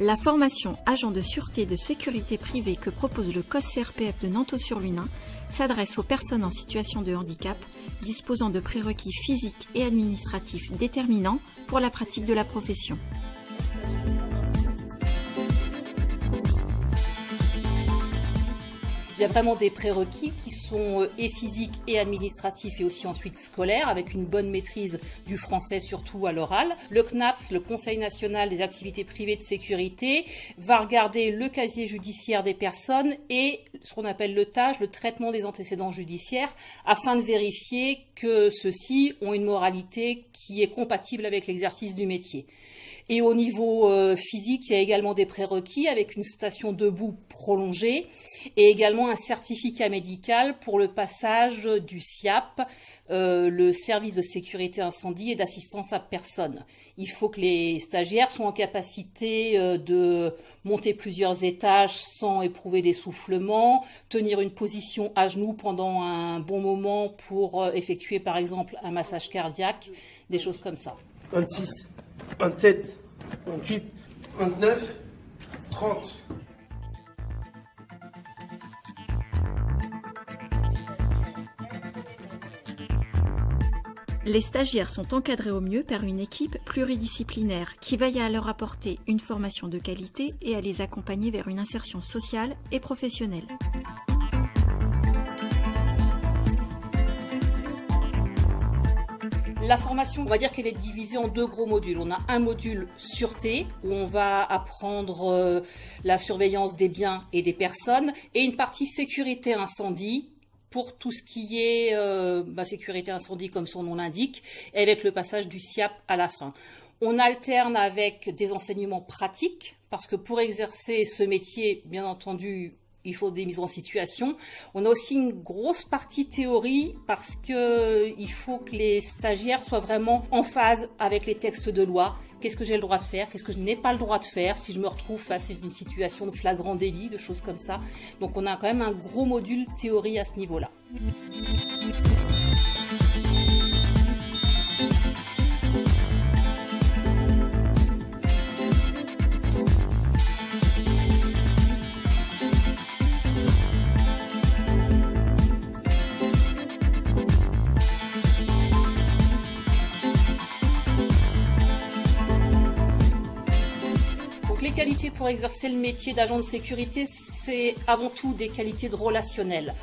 La formation agent de sûreté et de sécurité privée que propose le COS-CRPF de Nanteau-sur-Lunain s'adresse aux personnes en situation de handicap disposant de prérequis physiques et administratifs déterminants pour la pratique de la profession. Il y a vraiment des prérequis qui sont et physiques et administratifs et aussi ensuite scolaires, avec une bonne maîtrise du français, surtout à l'oral. Le CNAPS, le Conseil national des activités privées de sécurité, va regarder le casier judiciaire des personnes et ce qu'on appelle le TAJ, le traitement des antécédents judiciaires, afin de vérifier que ceux-ci ont une moralité qui est compatible avec l'exercice du métier. Et au niveau physique, il y a également des prérequis avec une station debout prolongée et également un certificat médical pour le passage du SIAP, le service de sécurité incendie et d'assistance à personne. Il faut que les stagiaires soient en capacité de monter plusieurs étages sans éprouver d'essoufflement, tenir une position à genoux pendant un bon moment pour effectuer par exemple un massage cardiaque, des choses comme ça. 26, 27, 28, 29, 30. Les stagiaires sont encadrés au mieux par une équipe pluridisciplinaire qui veille à leur apporter une formation de qualité et à les accompagner vers une insertion sociale et professionnelle. La formation, on va dire qu'elle est divisée en deux gros modules. On a un module sûreté, où on va apprendre la surveillance des biens et des personnes, et une partie sécurité incendie, pour tout ce qui est sécurité incendie, comme son nom l'indique, et avec le passage du SIAP à la fin. On alterne avec des enseignements pratiques, parce que pour exercer ce métier, bien entendu, il faut des mises en situation. On a aussi une grosse partie théorie parce qu'il faut que les stagiaires soient vraiment en phase avec les textes de loi. Qu'est-ce que j'ai le droit de faire? Qu'est-ce que je n'ai pas le droit de faire si je me retrouve face à une situation de flagrant délit, de choses comme ça. Donc on a quand même un gros module théorie à ce niveau-là. Les qualités pour exercer le métier d'agent de sécurité, c'est avant tout des qualités de relationnel.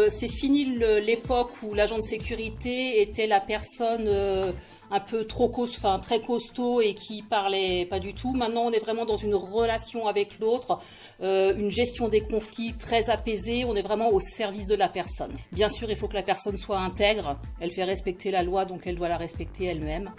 C'est fini l'époque où l'agent de sécurité était la personne un peu très costaud et qui parlait pas du tout. Maintenant, on est vraiment dans une relation avec l'autre, une gestion des conflits très apaisée. On est vraiment au service de la personne. Bien sûr, il faut que la personne soit intègre. Elle fait respecter la loi, donc elle doit la respecter elle-même.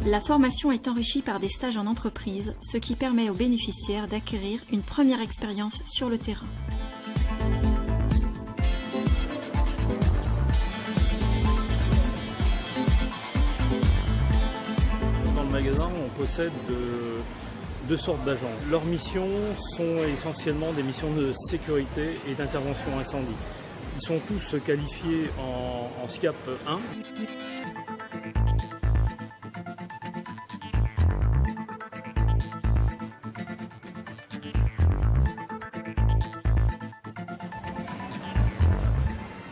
La formation est enrichie par des stages en entreprise, ce qui permet aux bénéficiaires d'acquérir une première expérience sur le terrain. Dans le magasin, on possède deux sortes d'agents. Leurs missions sont essentiellement des missions de sécurité et d'intervention incendie. Ils sont tous qualifiés en SIAP 1.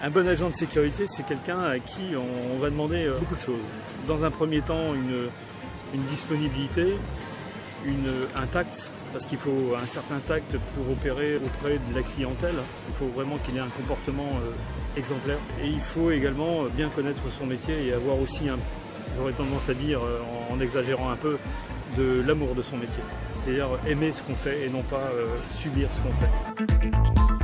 Un bon agent de sécurité, c'est quelqu'un à qui on va demander beaucoup de choses. Dans un premier temps, une disponibilité, un tact, parce qu'il faut un certain tact pour opérer auprès de la clientèle. Il faut vraiment qu'il ait un comportement exemplaire. Et il faut également bien connaître son métier et avoir aussi, j'aurais tendance à dire, en exagérant un peu, de l'amour de son métier. C'est-à-dire aimer ce qu'on fait et non pas subir ce qu'on fait.